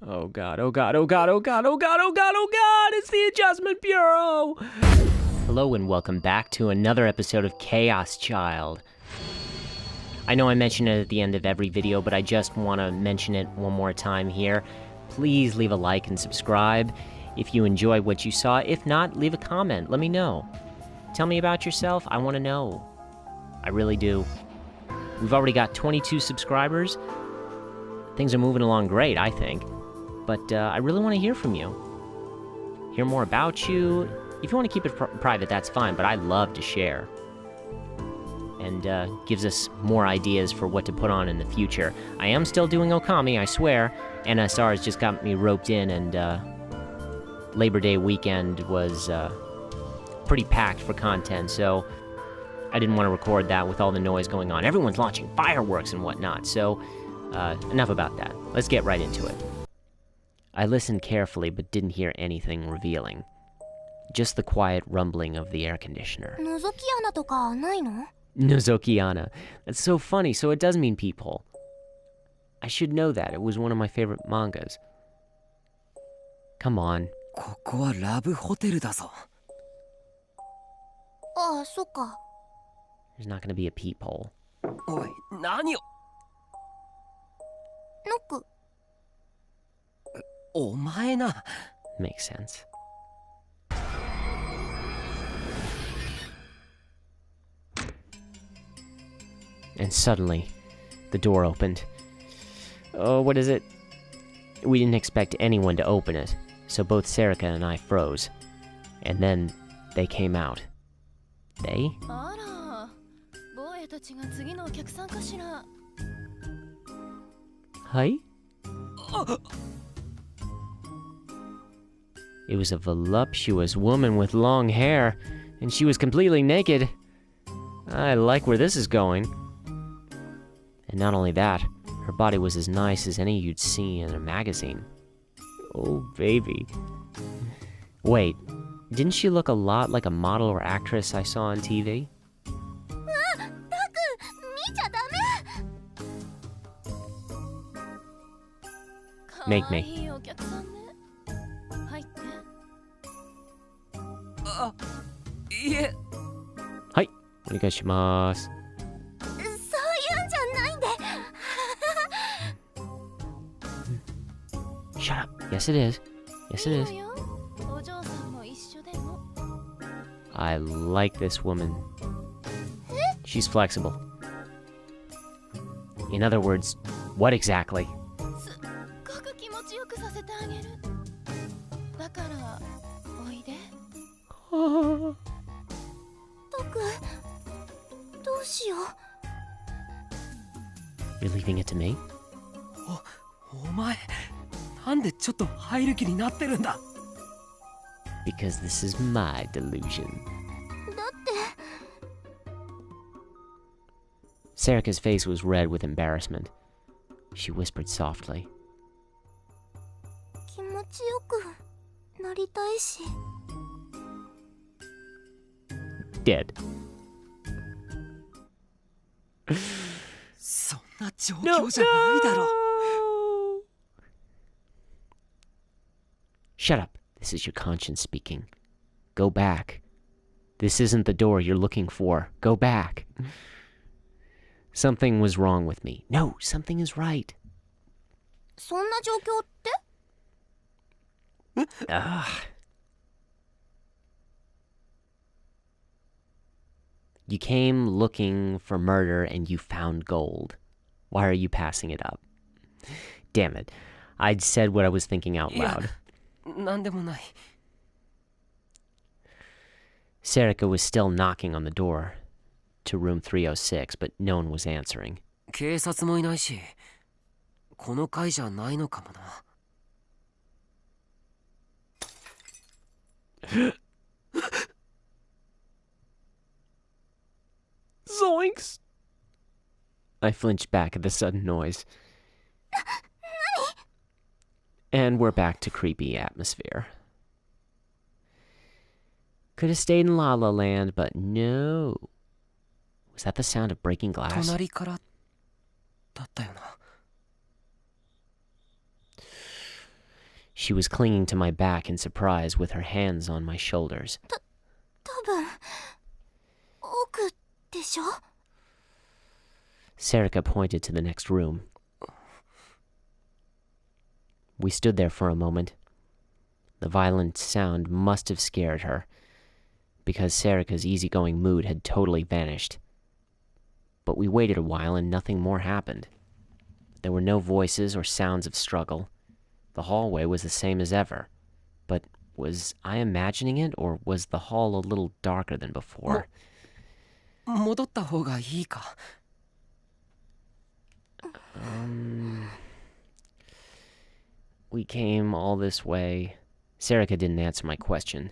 Oh god, oh god, oh god, oh god, oh god, oh god, oh god, it's the Adjustment Bureau! Hello and welcome back to another episode of Chaos Child. I know I mention it at the end of every video, but I just want to mention it one more time here. Please leave a like and subscribe if you enjoy what you saw. If not, leave a comment, let me know. Tell me about yourself, I want to know. I really do. We've already got 22 subscribers. Things are moving along great, I think. But I really want to hear from you. Hear more about you. If you want to keep it private, that's fine, but I love to share. And gives us more ideas for what to put on in the future. I am still doing Okami, I swear. NSR has just got me roped in, and Labor Day weekend was pretty packed for content, so I didn't want to record that with all the noise going on. Everyone's launching fireworks and whatnot, so enough about that. Let's get right into it. I listened carefully, but didn't hear anything revealing. Just the quiet rumbling of the air conditioner. Nozokiana とかないの? Nozokiana. That's so funny, so it does mean peephole. I should know that. It was one of my favorite mangas. Come on. ここはラブホテルだぞ。ああ、そっか。There's not gonna be a peephole. おい、何を。ノック。お前な。Makes sense. And suddenly, the door opened. Oh, what is it? We didn't expect anyone to open it, so both Serica and I froze. And then they came out. They? あら、坊やたちが次のお客さんかしら。Hi? It was a voluptuous woman with long hair, and she was completely naked. I like where this is going. And not only that, her body was as nice as any you'd see in a magazine. Oh, baby. Wait, didn't she look a lot like a model or actress I saw on TV? Make me. あ、いえ。はい、お願いします。そういうんじゃないんで。Shut up. Yes, it is. Yes, it is. いいのよ。お嬢さんも一緒でも。I like this woman. She's flexible. In other words, what exactly? すっごく気持ちよくさせてあげる。だから、おいで。トク、どうしよう。 You're leaving it to me? お前、なんでちょっと入る気になってるんだ。 Because this is my delusion. だって。Serica's face was red with embarrassment. She whispered softly. 気持ちよくなりたいし。Dead. そんな状況じゃないだろ。Shut up. This is your conscience speaking. Go back. This isn't the door you're looking for. Go back. Something was wrong with me. No, something is right. そんな状況って？ You came looking for murder and you found gold. Why are you passing it up? Damn it. I'd said what I was thinking out loud. なんでもない。Serica was still knocking on the door to room 306, but no one was answering. 警察もいないし、この階じゃないのかもな。Zoinks! I flinched back at the sudden noise. And we're back to creepy atmosphere. Could have stayed in La La Land, but no. Was that the sound of breaking glass? 隣からだったよな。She was clinging to my back in surprise with her hands on my shoulders. 多分奥でしょ Serica pointed to the next room. We stood there for a moment. The violent sound must have scared her, because Serica's easygoing mood had totally vanished. But we waited a while and nothing more happened. There were no voices or sounds of struggle. The hallway was the same as ever. But was I imagining it, or was the hall a little darker than before? 戻った方がいいか We came all this way. Serica didn't answer my question.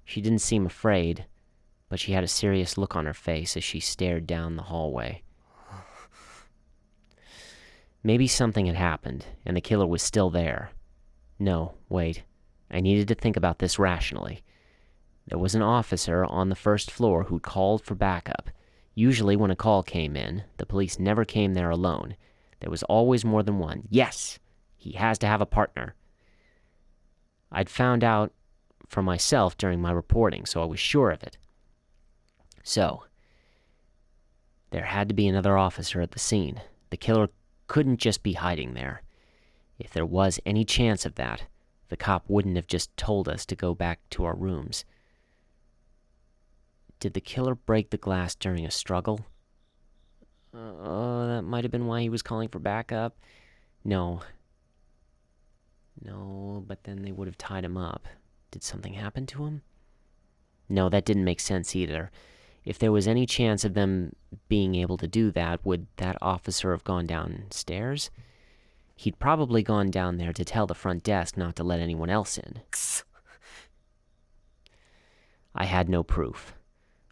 She didn't seem afraid, but she had a serious look on her face as she stared down the hallway. Maybe something had happened, and the killer was still there. No, wait. I needed to think about this rationally. There was an officer on the first floor who'd called for backup. Usually when a call came in, the police never came there alone. There was always more than one. Yes! He has to have a partner. I'd found out for myself during my reporting, so I was sure of it. So, there had to be another officer at the scene. The killer couldn't just be hiding there. If there was any chance of that, the cop wouldn't have just told us to go back to our rooms. Did the killer break the glass during a struggle? That might have been why he was calling for backup. No, but then they would have tied him up. Did something happen to him? No, that didn't make sense either. If there was any chance of them being able to do that, would that officer have gone downstairs? He'd probably gone down there to tell the front desk not to let anyone else in. I had no proof,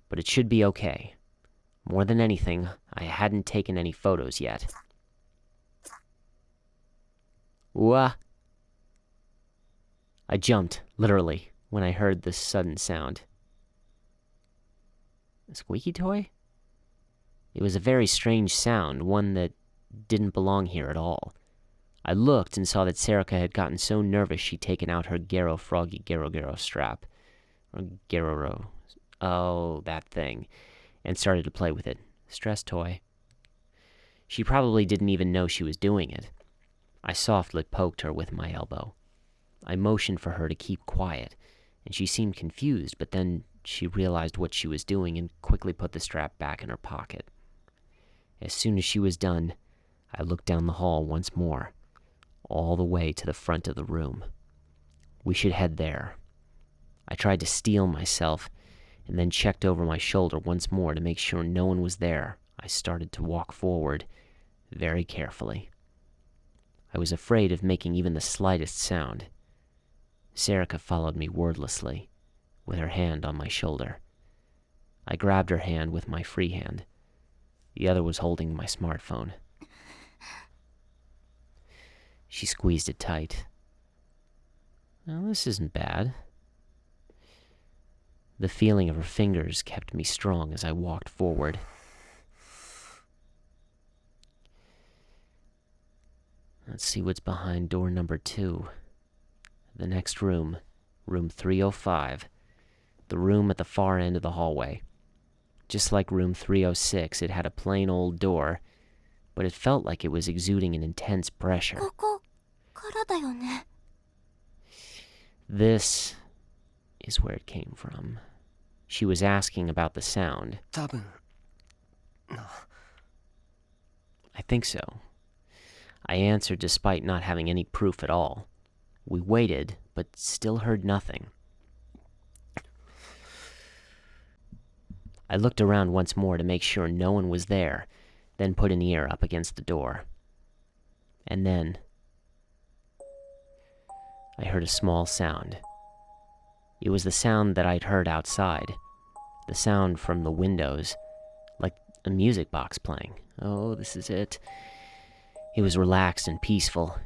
but it should be okay. More than anything, I hadn't taken any photos yet. Wah! I jumped, literally, when I heard this sudden sound. A squeaky toy? It was a very strange sound, one that didn't belong here at all. I looked and saw that Serica had gotten so nervous she'd taken out her Gero Froggy Gero strap. Or Geroro. Oh, that thing. And started to play with it. Stress toy. She probably didn't even know she was doing it. I softly poked her with my elbow. I motioned for her to keep quiet, and she seemed confused, but then she realized what she was doing and quickly put the strap back in her pocket. As soon as she was done, I looked down the hall once more, all the way to the front of the room. We should head there. I tried to steel myself, and then checked over my shoulder once more to make sure no one was there. I started to walk forward, very carefully. I was afraid of making even the slightest sound. Serica followed me wordlessly, with her hand on my shoulder. I grabbed her hand with my free hand. The other was holding my smartphone. She squeezed it tight. Well, this isn't bad. The feeling of her fingers kept me strong as I walked forward. Let's see what's behind door number 2. The next room, room 305. The room at the far end of the hallway. Just like room 306, it had a plain old door, but it felt like it was exuding an intense pressure. ここからだよね This is where it came from. She was asking about the sound. 多分 I think so. I answered despite not having any proof at all. We waited, but still heard nothing. I looked around once more to make sure no one was there, then put an ear up against the door. And then I heard a small sound. It was the sound that I'd heard outside. The sound from the windows, like a music box playing. Oh, this is it. It was relaxed and peaceful,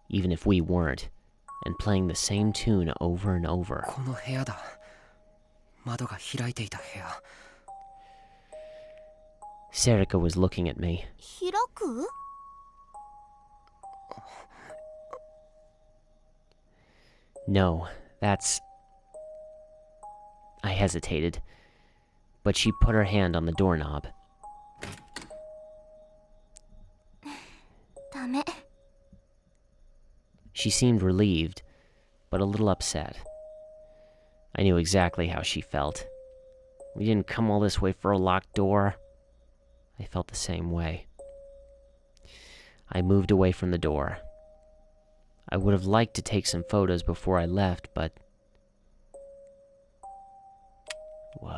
even if we weren't, and playing the same tune over and over. この部屋だ窓が開いていた部屋 Serica was looking at me. 開く No, that's... I hesitated, but she put her hand on the doorknob. ダメ。 She seemed relieved, but a little upset. I knew exactly how she felt. We didn't come all this way for a locked door. I felt the same way. I moved away from the door. I would have liked to take some photos before I left, but... What?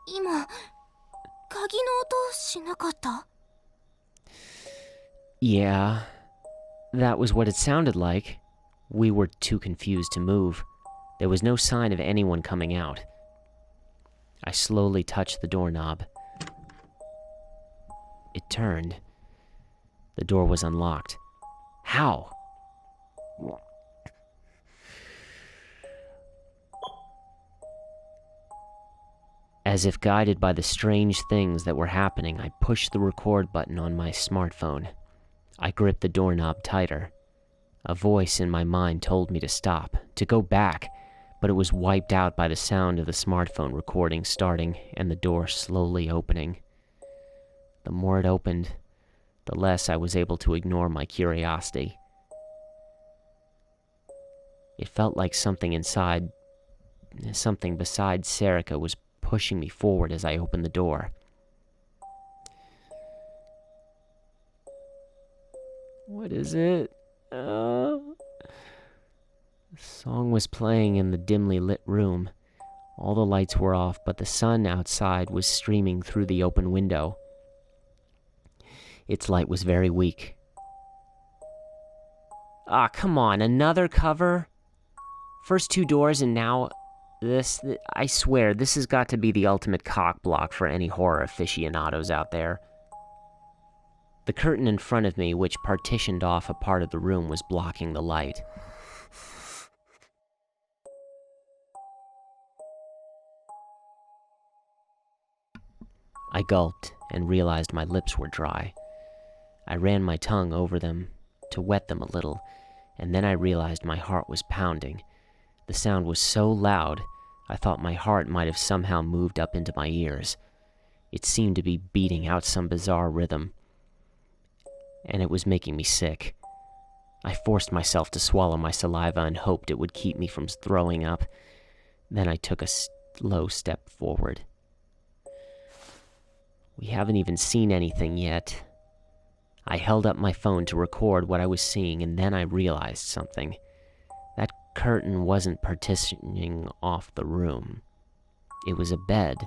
今、鍵の音しなかった？ Yeah, that was what it sounded like. We were too confused to move. There was no sign of anyone coming out. I slowly touched the doorknob. It turned. The door was unlocked. How? As if guided by the strange things that were happening, I pushed the record button on my smartphone. I gripped the doorknob tighter. A voice in my mind told me to stop, to go back, but it was wiped out by the sound of the smartphone recording starting and the door slowly opening. The more it opened, the less I was able to ignore my curiosity. It felt like something besides Sarika was pushing me forward as I opened the door. What is it? The song was playing in the dimly lit room. All the lights were off, but the sun outside was streaming through the open window. Its light was very weak. Ah, come on, another cover? First two doors and now this. I swear, this has got to be the ultimate cock block for any horror aficionados out there. The curtain in front of me, which partitioned off a part of the room, was blocking the light. I gulped and realized my lips were dry. I ran my tongue over them to wet them a little, and then I realized my heart was pounding. The sound was so loud, I thought my heart might have somehow moved up into my ears. It seemed to be beating out some bizarre rhythm, and it was making me sick. I forced myself to swallow my saliva and hoped it would keep me from throwing up. Then I took a slow step forward. We haven't even seen anything yet. I held up my phone to record what I was seeing, and then I realized something. That curtain wasn't partitioning off the room. It was a bed.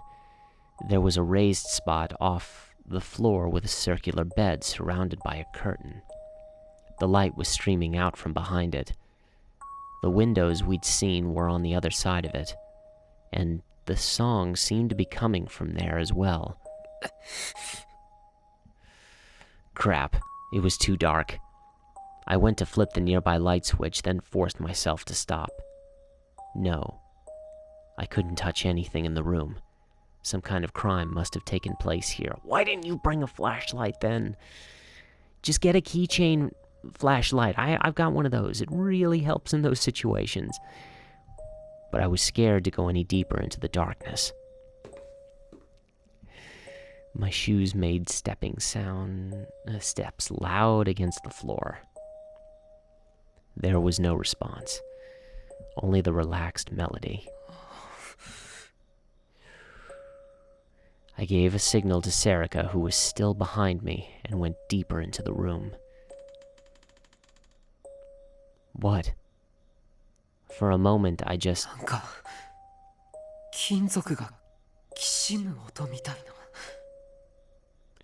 There was a raised spot off the floor with a circular bed surrounded by a curtain. The light was streaming out from behind it. The windows we'd seen were on the other side of it, and the song seemed to be coming from there as well. Crap, it was too dark. I went to flip the nearby light switch, then forced myself to stop. No, I couldn't touch anything in the room. Some kind of crime must have taken place here. Why didn't you bring a flashlight then? Just get a keychain flashlight. I've got one of those. It really helps in those situations. But I was scared to go any deeper into the darkness. My shoes made steps loud against the floor. There was no response, only the relaxed melody. I gave a signal to Sarika, who was still behind me, and went deeper into the room. What? For a moment, I just... なんか金属がきしむ音みたいな。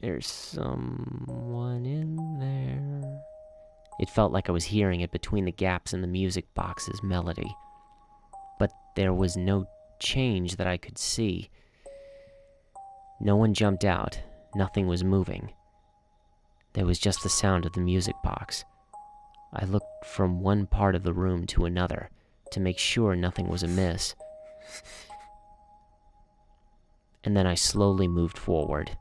There's someone in there. It felt like I was hearing it between the gaps in the music box's melody. But there was no change that I could see. No one jumped out. Nothing was moving. There was just the sound of the music box. I looked from one part of the room to another to make sure nothing was amiss. And then I slowly moved forward.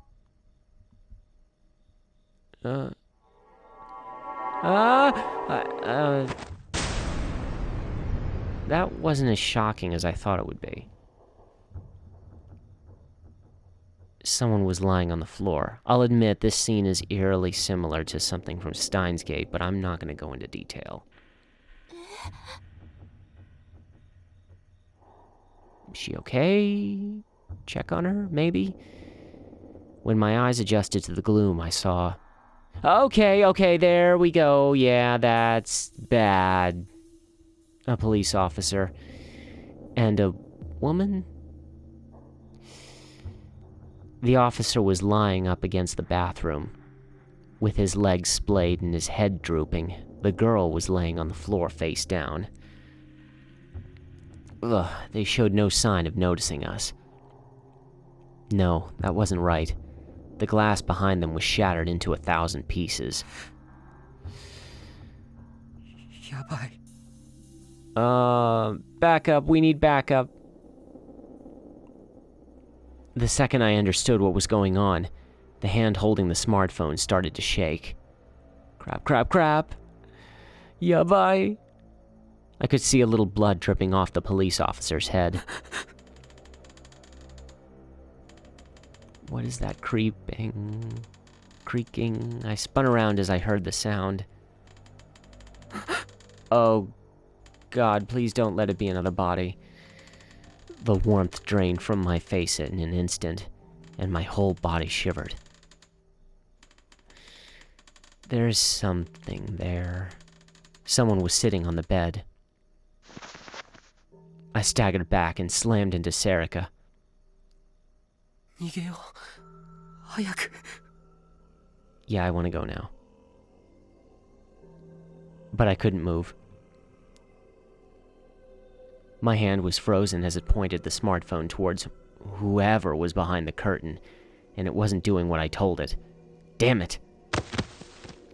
That wasn't as shocking as I thought it would be. Someone was lying on the floor. I'll admit this scene is eerily similar to something from Steins Gate, but I'm not going to go into detail. Is she okay? Check on her, maybe? When my eyes adjusted to the gloom, I saw... Okay, there we go. Yeah, that's bad. A police officer. And a woman? The officer was lying up against the bathroom, with his legs splayed and his head drooping. The girl was laying on the floor face down. Ugh, they showed no sign of noticing us. No, that wasn't right. The glass behind them was shattered into 1,000 pieces. やばい。 Backup, we need backup. The second I understood what was going on, the hand holding the smartphone started to shake. Crap. Yabai. I could see a little blood dripping off the police officer's head. What is that creeping? Creaking? I spun around as I heard the sound. Oh, God, please don't let it be another body. The warmth drained from my face in an instant, and my whole body shivered. There's something there. Someone was sitting on the bed. I staggered back and slammed into Serica. 逃げよう。早く。 Yeah, I want to go now. But I couldn't move. My hand was frozen as it pointed the smartphone towards whoever was behind the curtain, and it wasn't doing what I told it. Damn it!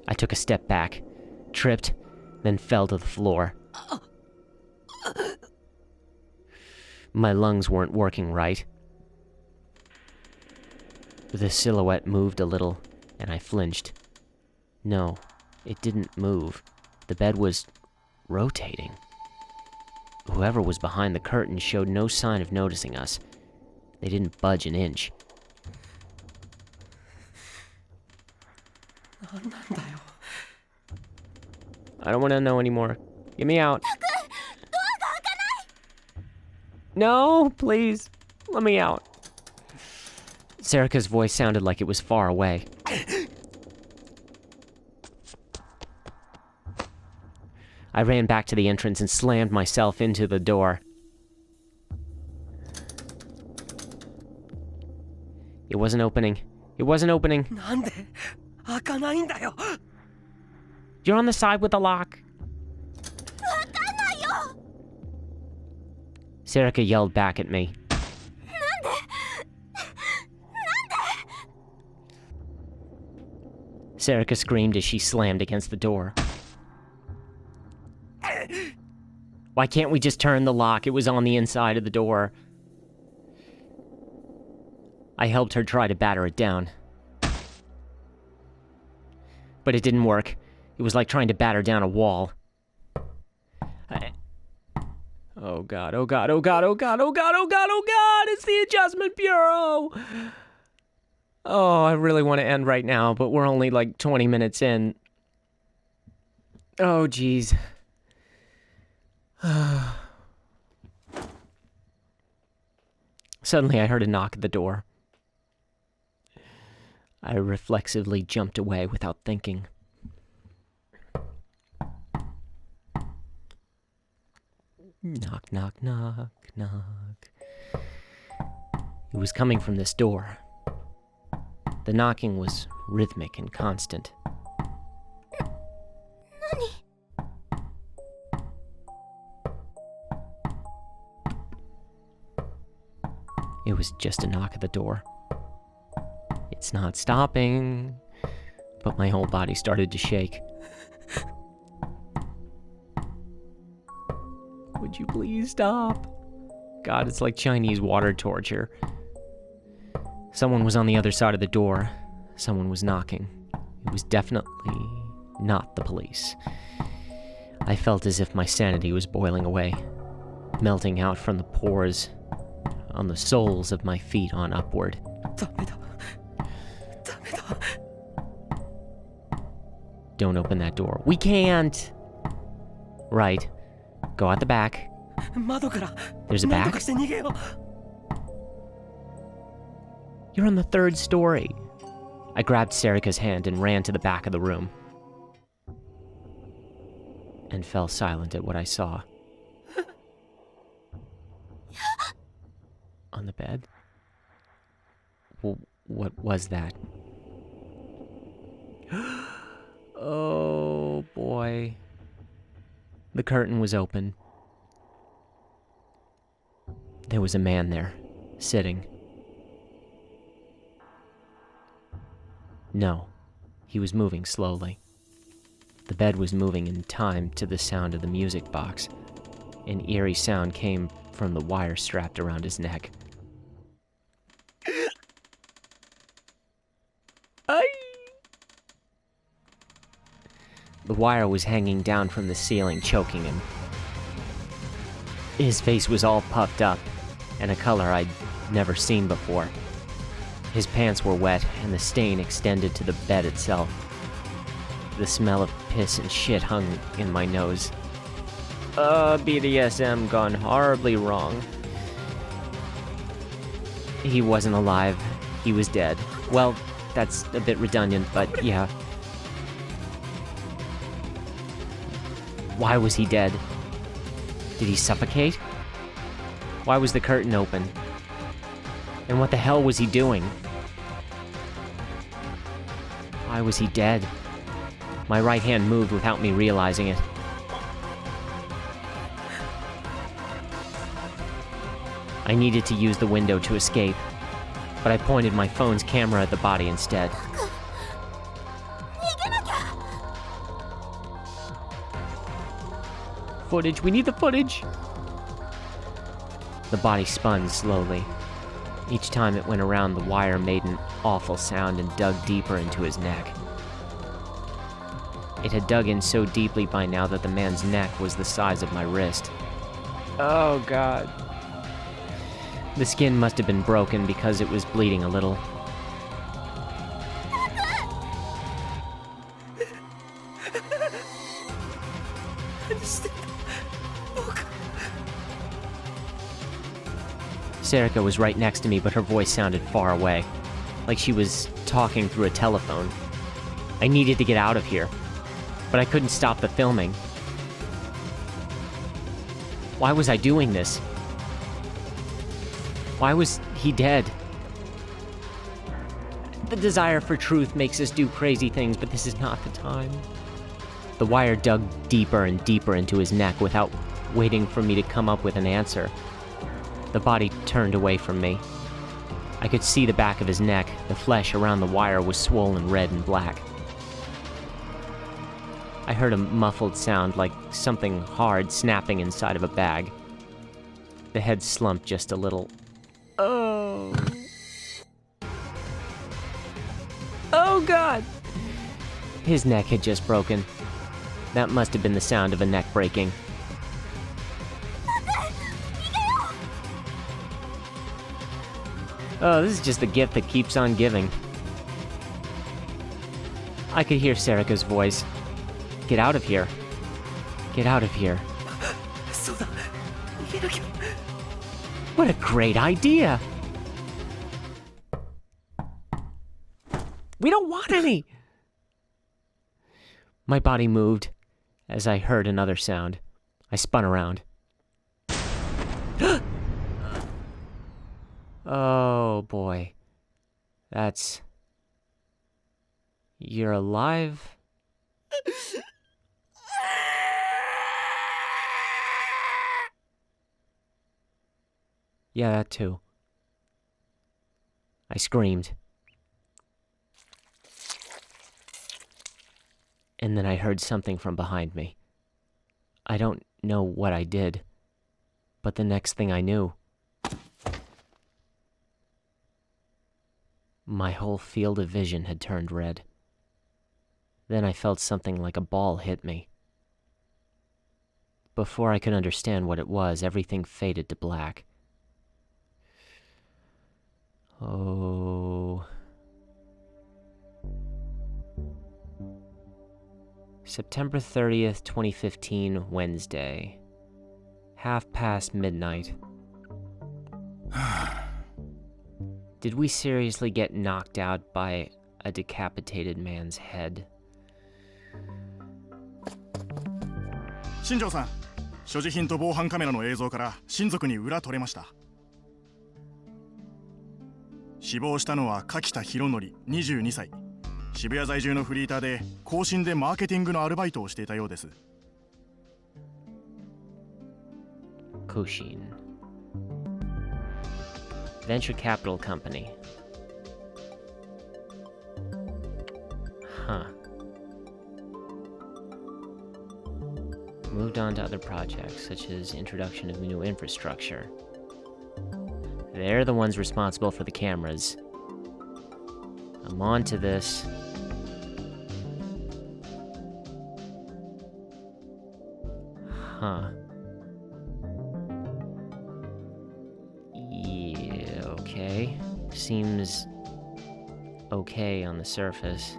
I took a step back, tripped, then fell to the floor. My lungs weren't working right. The silhouette moved a little, and I flinched. No, it didn't move. The bed was rotating. Whoever was behind the curtain showed no sign of noticing us. They didn't budge an inch. なんなんだよ。 I don't want to know anymore. Get me out. No, please. Let me out. Serica's voice sounded like it was far away. I ran back to the entrance and slammed myself into the door. It wasn't opening. It wasn't opening. なんで開かないんだよ。 You're on the side with the lock. Serica yelled back at me. Serica screamed as she slammed against the door. Why can't we just turn the lock? It was on the inside of the door. I helped her try to batter it down. But it didn't work. It was like trying to batter down a wall. Oh God, oh God, oh God, oh God, oh God, oh God, oh God, it's the Adjustment Bureau! Oh, I really want to end right now, but we're only like 20 minutes in. Oh, geez. Suddenly I heard a knock at the door. I reflexively jumped away without thinking. Knock, knock, knock, knock. It was coming from this door. The knocking was rhythmic and constant. It was just a knock at the door. It's not stopping, but my whole body started to shake. Would you please stop? God, it's like Chinese water torture. Someone was on the other side of the door. Someone was knocking. It was definitely not the police. I felt as if my sanity was boiling away, melting out from the pores on the soles of my feet on upward. ダメだ。ダメだ。 Don't open that door. We can't! Right. Go out the back. 窓から There's a 何と back? かして逃げよう。 You're on the 3rd story. I grabbed Serika's hand and ran to the back of the room. And fell silent at what I saw. On the bed? What was that? Oh boy. The curtain was open. There was a man there, sitting. No, he was moving slowly. The bed was moving in time to the sound of the music box. An eerie sound came from the wire strapped around his neck. The wire was hanging down from the ceiling, choking him. His face was all puffed up, and a color I'd never seen before. His pants were wet, and the stain extended to the bed itself. The smell of piss and shit hung in my nose. BDSM gone horribly wrong. He wasn't alive. He was dead. Well, that's a bit redundant, but yeah. Why was he dead? Did he suffocate? Why was the curtain open? And what the hell was he doing? Why was he dead? My right hand moved without me realizing it. I needed to use the window to escape, but I pointed my phone's camera at the body instead. Footage, we need the footage! The body spun slowly. Each time it went around, the wire made an awful sound and dug deeper into his neck. It had dug in so deeply by now that the man's neck was the size of my wrist. Oh god. The skin must have been broken because it was bleeding a little. Serika was right next to me, but her voice sounded far away, like she was talking through a telephone. I needed to get out of here, but I couldn't stop the filming. Why was I doing this? Why was he dead? The desire for truth makes us do crazy things, but this is not the time. The wire dug deeper and deeper into his neck without waiting for me to come up with an answer. The body turned away from me. I could see the back of his neck. The flesh around the wire was swollen red and black. I heard a muffled sound like something hard snapping inside of a bag. The head slumped just a little. Oh. Oh god! His neck had just broken. That must have been the sound of a neck breaking. Oh, this is just the gift that keeps on giving. I could hear Serika's voice. Get out of here. Get out of here. What a great idea! We don't want any! My body moved as I heard another sound. I spun around. Oh boy. That's... You're alive? Yeah, that too. I screamed. And then I heard something from behind me. I don't know what I did, but the next thing I knew, my whole field of vision had turned red. Then I felt something like a ball hit me. Before I could understand what it was, everything faded to black. Oh. September 30th, 2015, Wednesday. midnight. Did we seriously get knocked out by a decapitated man's head? 新庄さん、所持品と防犯カメラの映像から親族に裏取れました。死亡したのは柿田博則22歳。渋谷在住のフリーターで更新でマーケティングのアルバイトをしていたようです。Koshin. Venture capital company. Huh. Moved on to other projects, such as introduction of new infrastructure. They're the ones responsible for the cameras. I'm on to this. Huh. Yeah, okay. Seems okay on the surface.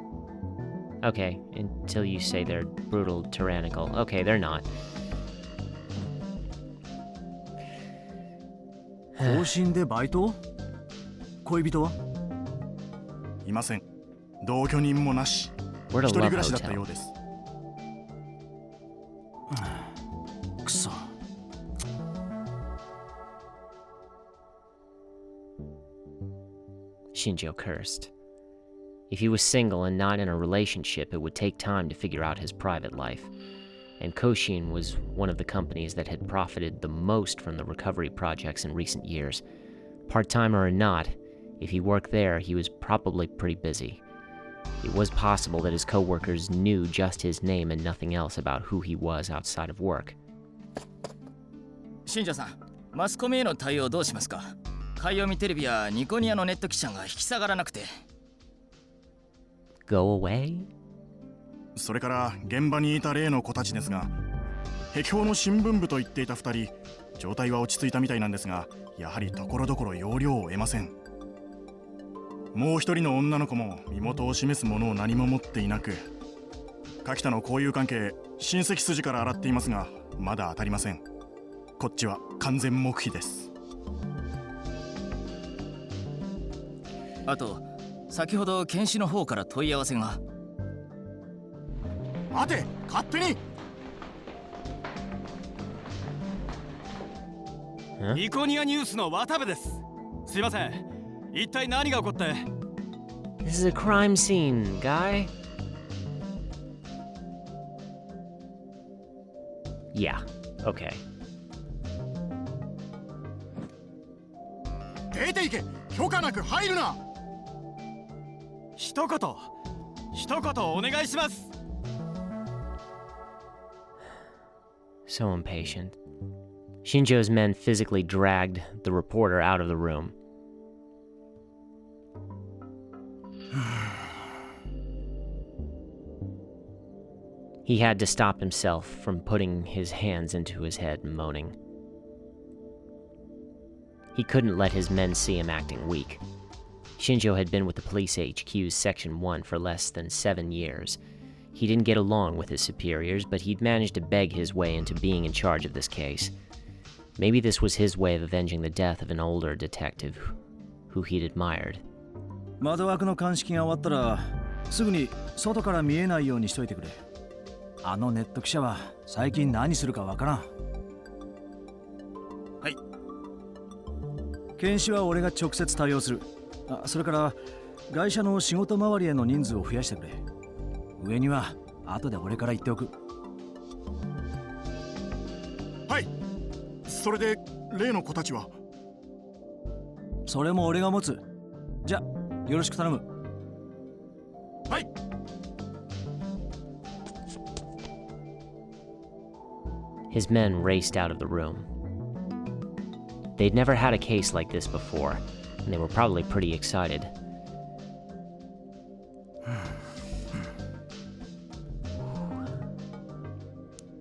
Okay, until you say they're brutal, tyrannical. Okay, they're not. 更新でバイト？恋人は？いません。同居人もなし。一 We're at a 人 love 暮らしだったよ hotel. うです。くそ。Shinjo cursed. If he was single and not in a relationship, it would take time to figure out his private life. And Koshin was one of the companies that had profited the most from the recovery projects in recent years. Part-timer or not, if he worked there, he was probably pretty busy. It was possible that his co-workers knew just his name and nothing else about who he was outside of work. 新庄さん、マスコミへの対応どうしますか？海洋見テレビやニコニアのネット記者が引き下がらなくて。Go away? それから現場にいた例の子たちですが、壁報の新聞部と言っていた2人、状態は落ち着いたみたいなんですが、やはりところどころ要領を得ません。もう一人の女の子も身元を示すものを何も持っていなく、柿田の交友関係、親戚筋から洗っていますが、まだ当たりません。こっちは完全黙秘です。あと、先ほど検視の方から問い合わせが。待て、勝手に。ニコニアニュースの渡部です。すいません。一体何が起こって？ This is a crime scene, guy. Yeah, okay. 出て行け、許可なく入るな。一言お願いします。So impatient. Shinjo's men physically dragged the reporter out of the room. He had to stop himself from putting his hands into his head and moaning. He couldn't let his men see him acting weak. Shinjo had been with the police HQ's Section 1 for less than 7 years. He didn't get along with his superiors, but he'd managed to beg his way into being in charge of this case. Maybe this was his way of avenging the death of an older detective who he'd admired. 窓枠の鑑識が終わったらすぐに外から見えないようにしといてくれ。あのネット記者は最近何するかわからん。はい。検視は俺が直接対応する。それから会社の仕事周りへの人数を増やしてくれ。上には後で俺から言っておく。はい。それで例の子たちは？それも俺が持つ。じゃ、よろしく頼む。はい。His men raced out of the room. They'd never had a case like this before, and they were probably pretty excited.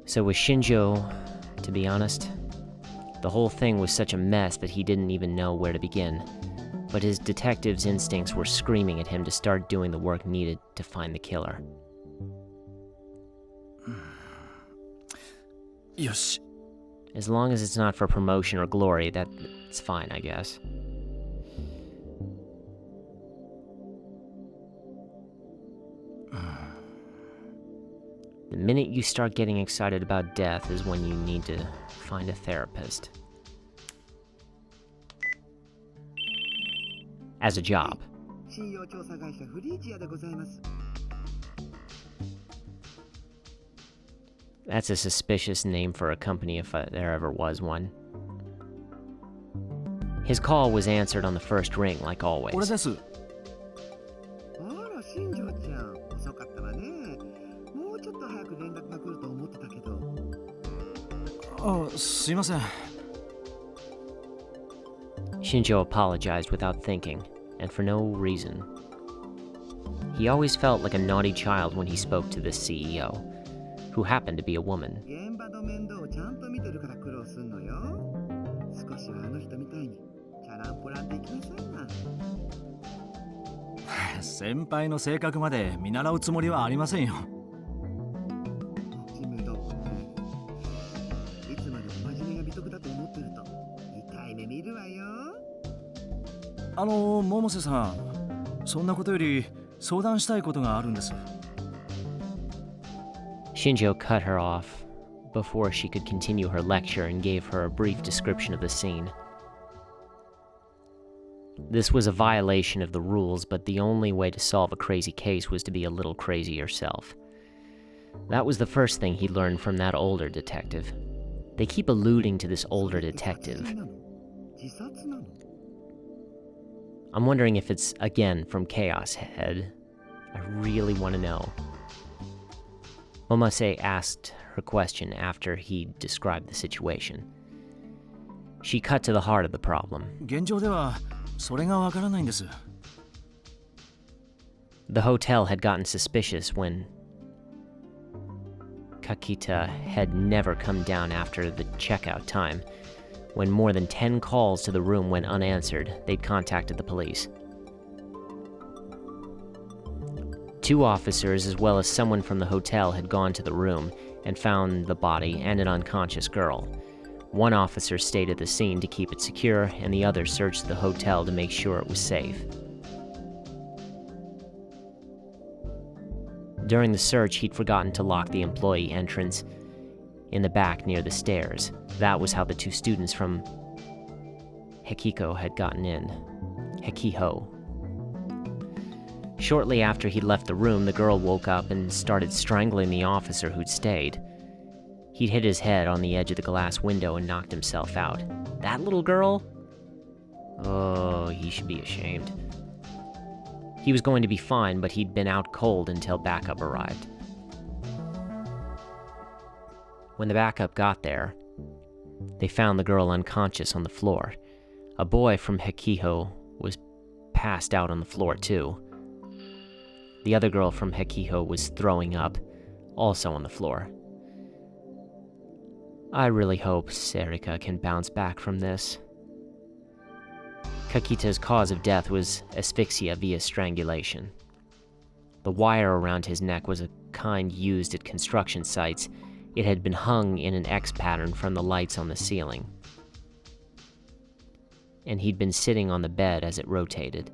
So with Shinjo, to be honest, the whole thing was such a mess that he didn't even know where to begin. But his detective's instincts were screaming at him to start doing the work needed to find the killer. よし。 As long as it's not for promotion or glory, that's fine, I guess. The minute you start getting excited about death is when you need to find a therapist. As a job. 信用調査会社フリージアでございます。 That's a suspicious name for a company if there ever was one. His call was answered on the first ring, like 俺 always. です。あら、新庄ちゃん、遅かったわね。もうちょっと早く連絡が来ると思ってたけど。あ、すいません。 Shinjo apologized without thinking, and for no reason. He always felt like a naughty child when he spoke to this CEO, who happened to be a woman. 現場の面倒をちゃんと見てるから苦労すんのよ。少しはあの人みたいにチャランポランでいきなさいな。先輩の性格まで見習うつもりはありませんよ。ちむどんね。いつまでも真面目が美徳だと思ってると痛い目見るわよ。百瀬さん、そんなことより相談したいことがあるんです。 Shinjo cut her off before she could continue her lecture and gave her a brief description of the scene. This was a violation of the rules, but the only way to solve a crazy case was to be a little crazy yourself. That was the first thing he learned from that older detective. They keep alluding to this older detective. 自殺なの？ I'm wondering if it's, again, from Chaos Head. I really want to know. Momose asked her question after he described the situation. She cut to the heart of the problem. 現状ではそれがわからないんです。 The hotel had gotten suspicious when Kakita had never come down after the checkout time. When more than 10 calls to the room went unanswered, they'd contacted the police. 2 officers, as well as someone from the hotel, had gone to the room and found the body and an unconscious girl. 1 officer stayed at the scene to keep it secure, and the other searched the hotel to make sure it was safe. During the search, he'd forgotten to lock the employee entrance in the back near the stairs. That was how the 2 students from Hekiko had gotten in. Hekiho. Shortly after he'd left the room, the girl woke up and started strangling the officer who'd stayed. He'd hit his head on the edge of the glass window and knocked himself out. That little girl? Oh, he should be ashamed. He was going to be fine, but he'd been out cold until backup arrived. When the backup got there, they found the girl unconscious on the floor. A boy from Hekiho was passed out on the floor too. The other girl from Hekiho was throwing up, also on the floor. I really hope Serika can bounce back from this. Kakita's cause of death was asphyxia via strangulation. The wire around his neck was a kind used at construction sites. It had been hung in an X pattern from the lights on the ceiling. And he'd been sitting on the bed as it rotated.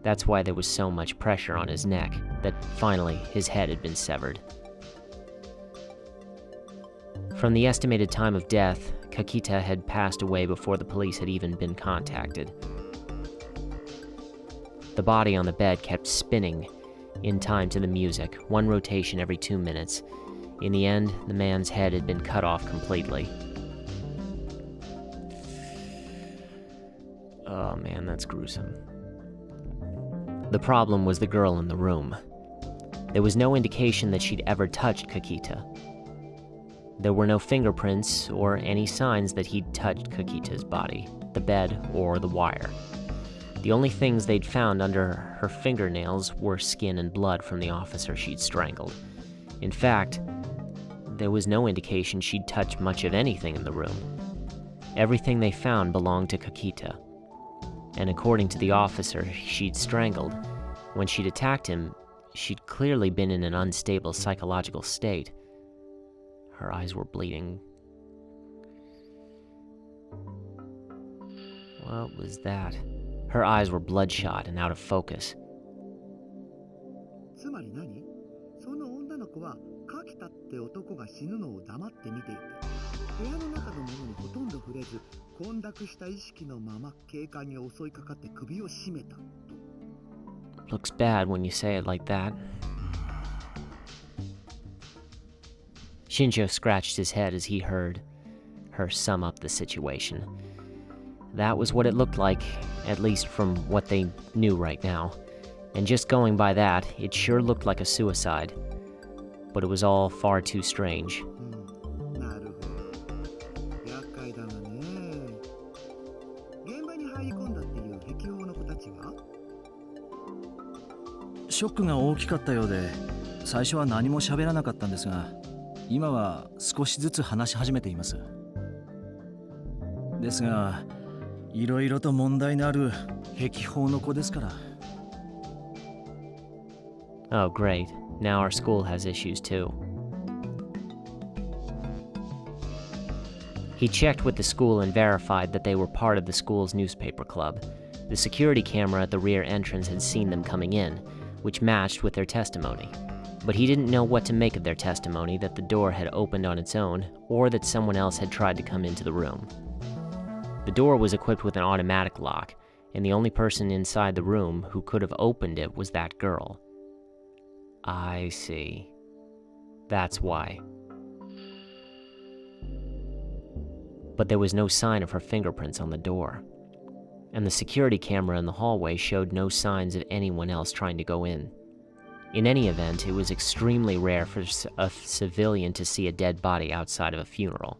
That's why there was so much pressure on his neck that finally his head had been severed. From the estimated time of death, Kakita had passed away before the police had even been contacted. The body on the bed kept spinning in time to the music, 1 rotation every 2 minutes. In the end, the man's head had been cut off completely. Oh man, that's gruesome. The problem was the girl in the room. There was no indication that she'd ever touched Kakita. There were no fingerprints or any signs that he'd touched Kakita's body, the bed, or the wire. The only things they'd found under her fingernails were skin and blood from the officer she'd strangled. In fact, there was no indication she'd touched much of anything in the room. Everything they found belonged to Kakita. And according to the officer she'd strangled, when she'd attacked him, she'd clearly been in an unstable psychological state. Her eyes were bleeding. What was that? Her eyes were bloodshot and out of focus. つまり何？その女の子は柿田って男が死ぬのを黙って見ていて、部屋の中のものにほとんど触れず、混濁した意識のまま警官に襲いかかって首を絞めたと。Looks bad when you say it like that. Shinjo scratched his head as he heard her sum up the situation. That was what it looked like, at least from what they knew right now. And just going by that, it sure looked like a suicide. But it was all far too strange. なるほど。厄介だわね。現場に入り込んだっていう壁王の子たちは？ショックが大きかったようで、最初は何も喋らなかったんですが、今は少しずつ話し始めています。ですが、いろいろと問題のある壁法の子ですから。Oh, great. Now our school has issues too. He checked with the school and verified that they were part of the school's newspaper club. The security camera at the rear entrance had seen them coming in, which matched with their testimony. But he didn't know what to make of their testimony that the door had opened on its own, or that someone else had tried to come into the room. The door was equipped with an automatic lock, and the only person inside the room who could have opened it was that girl. I see. That's why. But there was no sign of her fingerprints on the door, and the security camera in the hallway showed no signs of anyone else trying to go in. In any event, it was extremely rare for a civilian to see a dead body outside of a funeral,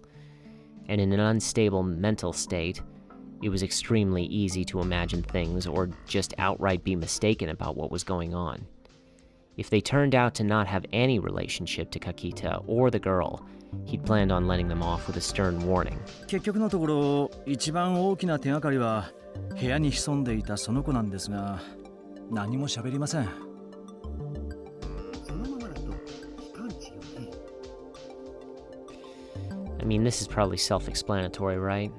and in an unstable mental state, it was extremely easy to imagine things or just outright be mistaken about what was going on. If they turned out to not have any relationship to Kakita or the girl, he'd planned on letting them off with a stern warning. 結局のところ、一番大きな手がかりは部屋に潜んでいたその子なんですが、何も喋りません。そのままだと機関地よね。I mean, this is probably self-explanatory, right?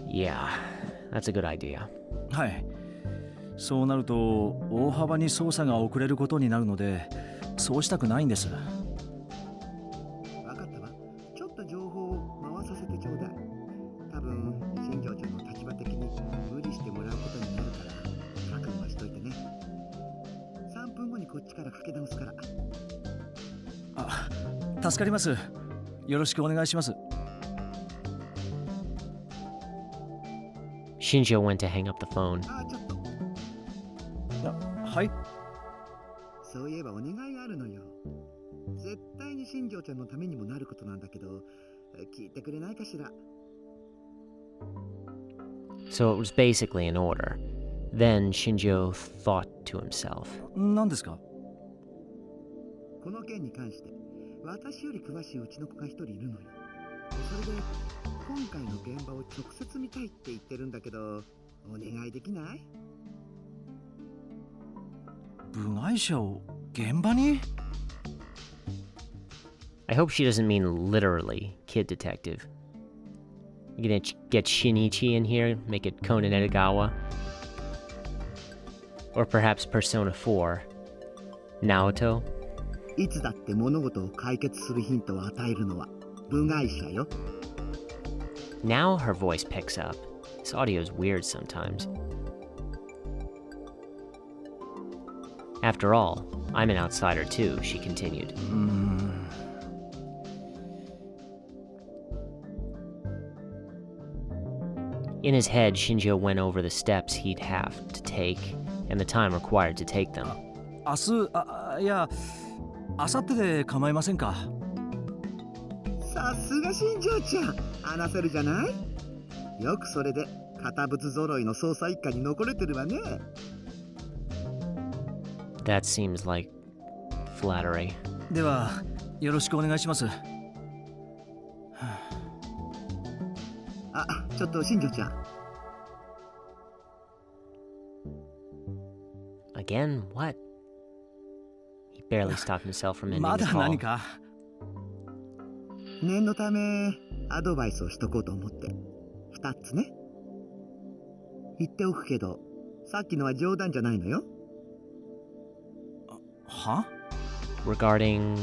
Yeah, that's a good idea. はい。そうなると大幅に捜査が遅れることになるので、そうしたくないんです。わかったわ。ちょっと情報を回させてちょうだい。多分新庄長の立場的に無理してもらうことになるから覚悟はしといてね。3分後にこっちからかけ直すから。あ、助かります。よろしくお願いします。Shinjo went to hang up the phone. あ、ちょっと。はい。そういえばお願いがあるのよ。絶対に新庄ちゃんのためにもなることなんだけど、聞いてくれないかしら。So it was basically an order. Then Shinjo thought to himself. 何ですか？この件に関して私より詳しいうちの子が一人いるのよ。それで今回の現場を直接見たいって言ってるんだけど、お願いできない？部外者を現場に？ I hope she doesn't mean literally kid detective. You gonna get Shinichi in here, make it Conan Edogawa? Or perhaps Persona 4, Naoto? いつだって物事を解決するヒントを与えるのは部外者よ。Now her voice picks up. This audio is weird sometimes. After all, I'm an outsider too, she continued. In his head, Shinjo went over the steps he'd have to take and the time required to take them. 明日、いや、明後日で構いませんか？さすが新庄ちゃん、話せるじゃない。よくそれで堅物揃いの捜査一課に残れてるわね。That seems like flattery. ではよろしくお願いします。あ、ちょっと新庄ちゃん。Again? What? He barely stopped himself from ending ま his だ call. 何か？念のためアドバイスをしとこうと思って。2つね。言っておくけど、さっきのは冗談じゃないのよ。は？ Regarding...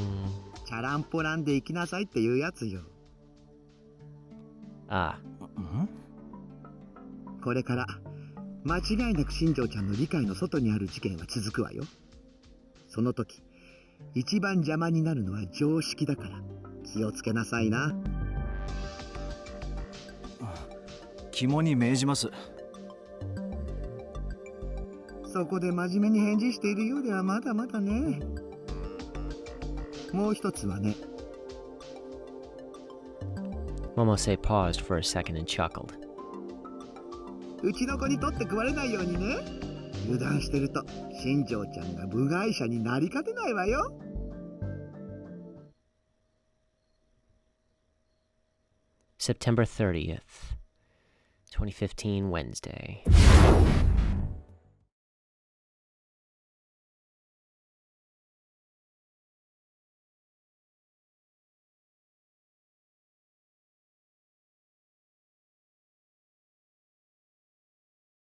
チャランポランで行きなさいっていうやつよ。Ah. これから間違いなく新庄ちゃんの理解の外にある事件は続くわよ。その時一番邪魔になるのは常識だから気をつけなさいな。肝に銘じます。そこで真面目に返事しているようではまだまだね。もう一つはね。Momose paused for a second and chuckled. うちの子に取って食われないようにね。油断してると新庄ちゃんが部外者になりかねないわよ。September 30th, 2015, Wednesday.